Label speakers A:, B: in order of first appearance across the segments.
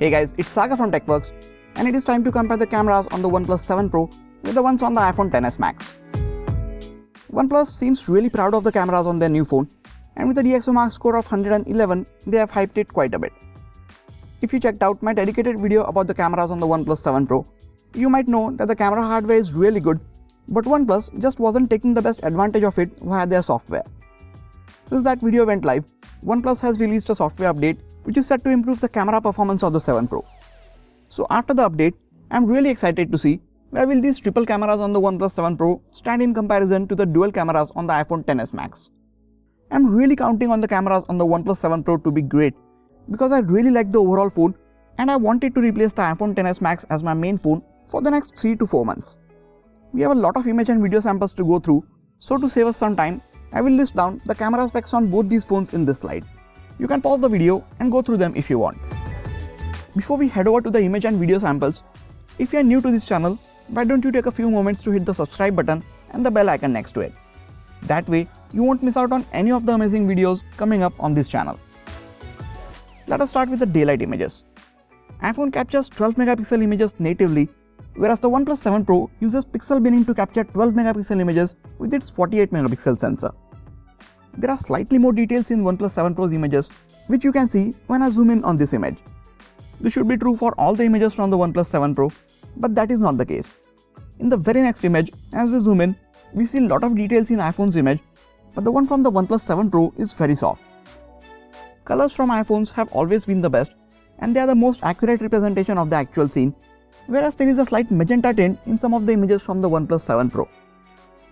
A: Hey guys, it's Saga from TechWorks, and it is time to compare the cameras on the OnePlus 7 Pro with the ones on the iPhone XS Max. OnePlus seems really proud of the cameras on their new phone, and with a DxOMark score of 111, they have hyped it quite a bit. If you checked out my dedicated video about the cameras on the OnePlus 7 Pro, you might know that the camera hardware is really good, but OnePlus just wasn't taking the best advantage of it via their software. Since that video went live, OnePlus has released a software update which is set to improve the camera performance of the 7 Pro. So after the update, I'm really excited to see where will these triple cameras on the OnePlus 7 Pro stand in comparison to the dual cameras on the iPhone XS Max. I'm really counting on the cameras on the OnePlus 7 Pro to be great because I really like the overall phone and I wanted to replace the iPhone XS Max as my main phone for the next 3 to 4 months. We have a lot of image and video samples to go through, so to save us some time, I will list down the camera specs on both these phones in this slide. You can pause the video and go through them if you want. Before we head over to the image and video samples, if you are new to this channel, why don't you take a few moments to hit the subscribe button and the bell icon next to it. That way, you won't miss out on any of the amazing videos coming up on this channel. Let us start with the daylight images. iPhone captures 12 megapixel images natively, whereas the OnePlus 7 Pro uses pixel binning to capture 12 megapixel images with its 48 megapixel sensor. There are slightly more details in OnePlus 7 Pro's images, which you can see when I zoom in on this image. This should be true for all the images from the OnePlus 7 Pro, but that is not the case. In the very next image, as we zoom in, we see a lot of details in iPhone's image, but the one from the OnePlus 7 Pro is very soft. Colors from iPhones have always been the best, and they are the most accurate representation of the actual scene, whereas there is a slight magenta tint in some of the images from the OnePlus 7 Pro.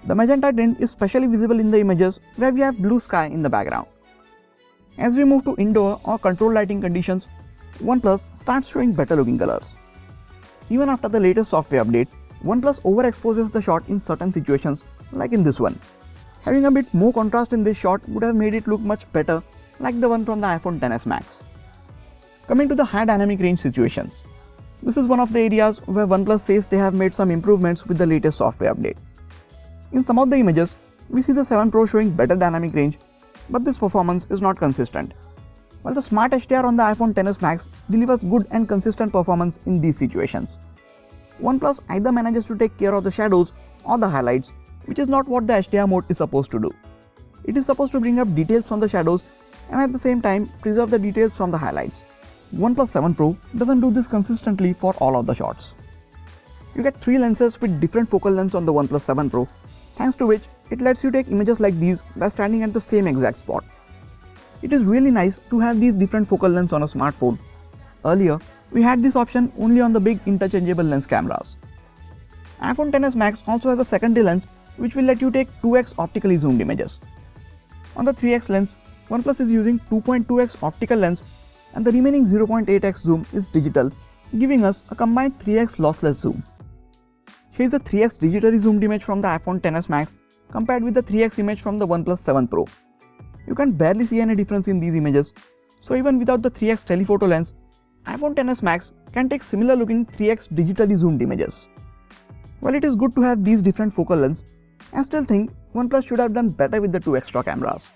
A: The magenta tint is especially visible in the images where we have blue sky in the background. As we move to indoor or controlled lighting conditions, OnePlus starts showing better looking colors. Even after the latest software update, OnePlus overexposes the shot in certain situations, like in this one. Having a bit more contrast in this shot would have made it look much better, like the one from the iPhone XS Max. Coming to the high dynamic range situations. This is one of the areas where OnePlus says they have made some improvements with the latest software update. In some of the images, we see the 7 Pro showing better dynamic range, but this performance is not consistent. While the Smart HDR on the iPhone XS Max delivers good and consistent performance in these situations. OnePlus either manages to take care of the shadows or the highlights, which is not what the HDR mode is supposed to do. It is supposed to bring up details from the shadows and at the same time preserve the details from the highlights. OnePlus 7 Pro doesn't do this consistently for all of the shots. You get 3 lenses with different focal lengths on the OnePlus 7 Pro, thanks to which it lets you take images like these by standing at the same exact spot. It is really nice to have these different focal lengths on a smartphone. Earlier, we had this option only on the big interchangeable lens cameras. iPhone XS Max also has a secondary lens which will let you take 2x optically zoomed images. On the 3x lens, OnePlus is using 2.2x optical lens and the remaining 0.8x zoom is digital, giving us a combined 3x lossless zoom. Here is a 3x digitally zoomed image from the iPhone XS Max compared with the 3x image from the OnePlus 7 Pro. You can barely see any difference in these images, so even without the 3x telephoto lens, iPhone XS Max can take similar looking 3x digitally zoomed images. While it is good to have these different focal lengths, I still think OnePlus should have done better with the 2 extra cameras.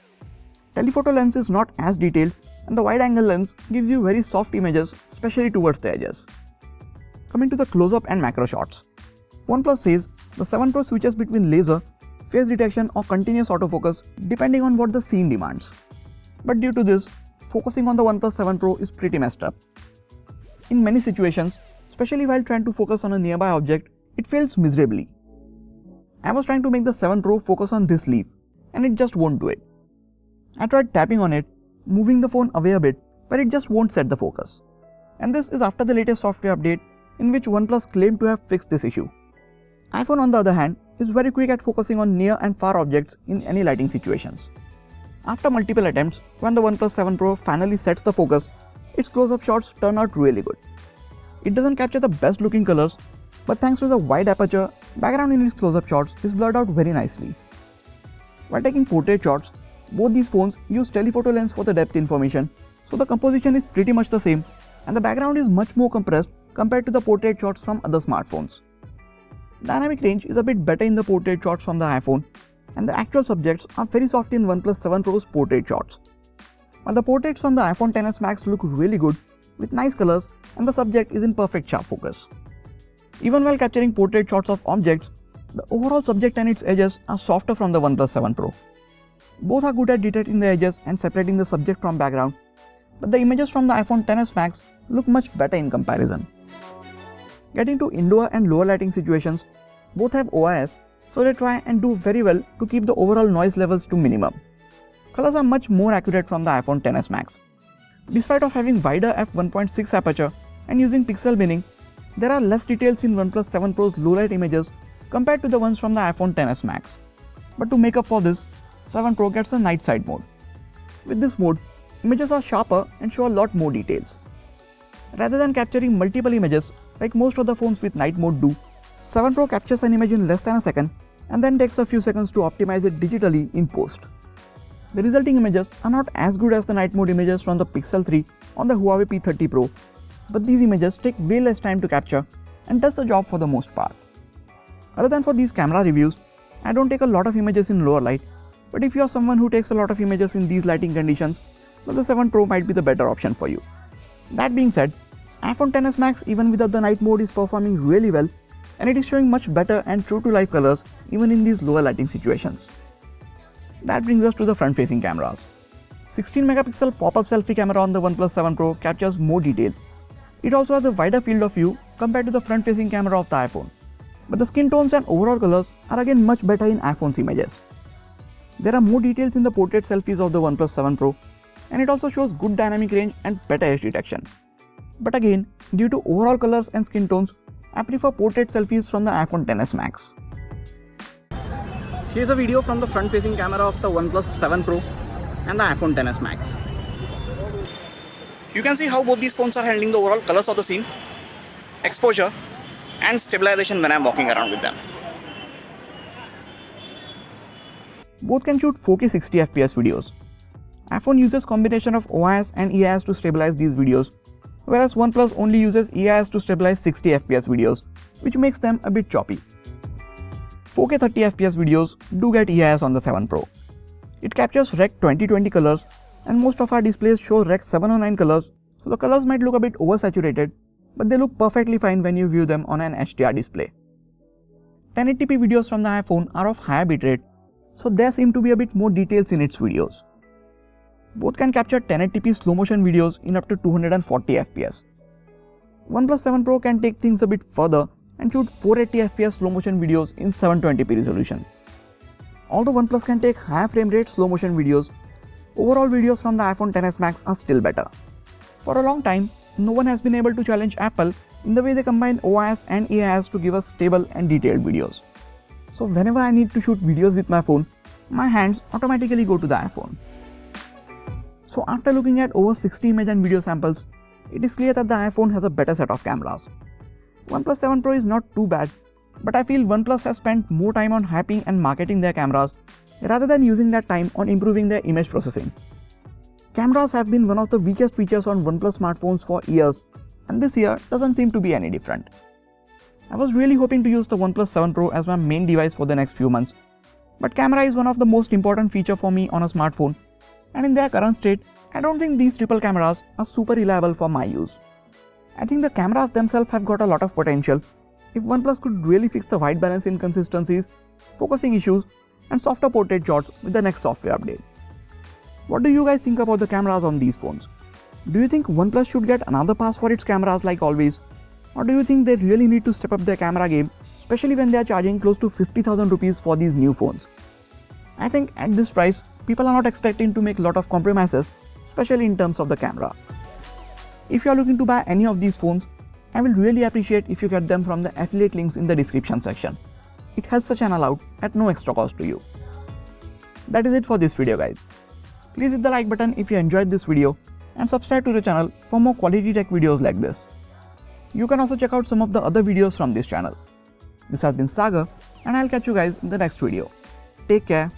A: Telephoto lens is not as detailed and the wide angle lens gives you very soft images, especially towards the edges. Coming to the close-up and macro shots. OnePlus says the 7 Pro switches between laser, face detection or continuous autofocus depending on what the scene demands. But due to this, focusing on the OnePlus 7 Pro is pretty messed up. In many situations, especially while trying to focus on a nearby object, it fails miserably. I was trying to make the 7 Pro focus on this leaf, and it just won't do it. I tried tapping on it, moving the phone away a bit, but it just won't set the focus. And this is after the latest software update in which OnePlus claimed to have fixed this issue. iPhone on the other hand is very quick at focusing on near and far objects in any lighting situations. After multiple attempts, when the OnePlus 7 Pro finally sets the focus, its close-up shots turn out really good. It doesn't capture the best looking colors, but thanks to the wide aperture, background in its close-up shots is blurred out very nicely. While taking portrait shots, both these phones use telephoto lens for the depth information, so the composition is pretty much the same and the background is much more compressed compared to the portrait shots from other smartphones. Dynamic range is a bit better in the portrait shots from the iPhone, and the actual subjects are very soft in OnePlus 7 Pro's portrait shots. While the portraits on the iPhone XS Max look really good, with nice colors and the subject is in perfect sharp focus. Even while capturing portrait shots of objects, the overall subject and its edges are softer from the OnePlus 7 Pro. Both are good at detecting the edges and separating the subject from background, but the images from the iPhone XS Max look much better in comparison. Getting to indoor and lower lighting situations, both have OIS, so they try and do very well to keep the overall noise levels to minimum. Colors are much more accurate from the iPhone XS Max. Despite of having wider f1.6 aperture and using pixel binning, there are less details in OnePlus 7 Pro's low light images compared to the ones from the iPhone XS Max. But to make up for this, 7 Pro gets a night side mode. With this mode, images are sharper and show a lot more details. Rather than capturing multiple images like most other phones with night mode do, 7 Pro captures an image in less than a second and then takes a few seconds to optimize it digitally in post. The resulting images are not as good as the night mode images from the Pixel 3 on the Huawei P30 Pro, but these images take way less time to capture and does the job for the most part. Other than for these camera reviews, I don't take a lot of images in lower light, but if you are someone who takes a lot of images in these lighting conditions, then the 7 Pro might be the better option for you. That being said, iPhone XS Max even without the night mode is performing really well, and it is showing much better and true to life colors even in these lower lighting situations. That brings us to the front-facing cameras. 16-megapixel pop-up selfie camera on the OnePlus 7 Pro captures more details. It also has a wider field of view compared to the front-facing camera of the iPhone. But the skin tones and overall colors are again much better in iPhone's images. There are more details in the portrait selfies of the OnePlus 7 Pro, and it also shows good dynamic range and better edge detection. But again, due to overall colors and skin tones, I prefer portrait selfies from the iPhone XS Max. Here's a video from the front-facing camera of the OnePlus 7 Pro and the iPhone XS Max. You can see how both these phones are handling the overall colors of the scene, exposure, and stabilization when I'm walking around with them. Both can shoot 4K 60fps videos. iPhone uses combination of OIS and EIS to stabilize these videos, whereas OnePlus only uses EIS to stabilize 60fps videos, which makes them a bit choppy. 4K 30fps videos do get EIS on the 7 Pro. It captures Rec 2020 colors, and most of our displays show Rec 709 colors, so the colors might look a bit oversaturated, but they look perfectly fine when you view them on an HDR display. 1080p videos from the iPhone are of higher bitrate, so there seem to be a bit more details in its videos. Both can capture 1080p slow motion videos in up to 240fps. OnePlus 7 Pro can take things a bit further and shoot 480fps slow motion videos in 720p resolution. Although OnePlus can take higher frame rate slow motion videos, overall videos from the iPhone XS Max are still better. For a long time, no one has been able to challenge Apple in the way they combine OIS and EIS to give us stable and detailed videos. So whenever I need to shoot videos with my phone, my hands automatically go to the iPhone. So after looking at over 60 image and video samples, it is clear that the iPhone has a better set of cameras. OnePlus 7 Pro is not too bad, but I feel OnePlus has spent more time on hyping and marketing their cameras rather than using that time on improving their image processing. Cameras have been one of the weakest features on OnePlus smartphones for years, and this year doesn't seem to be any different. I was really hoping to use the OnePlus 7 Pro as my main device for the next few months, but camera is one of the most important feature for me on a smartphone, and in their current state, I don't think these triple cameras are super reliable for my use. I think the cameras themselves have got a lot of potential if OnePlus could really fix the white balance inconsistencies, focusing issues, and softer portrait shots with the next software update. What do you guys think about the cameras on these phones? Do you think OnePlus should get another pass for its cameras like always? Or do you think they really need to step up their camera game, especially when they are charging close to 50,000 rupees for these new phones? I think at this price, people are not expecting to make a lot of compromises, especially in terms of the camera. If you are looking to buy any of these phones, I will really appreciate if you get them from the affiliate links in the description section. It helps the channel out at no extra cost to you. That is it for this video, guys. Please hit the like button if you enjoyed this video and subscribe to the channel for more quality tech videos like this. You can also check out some of the other videos from this channel. This has been Sagar, and I'll catch you guys in the next video. Take care.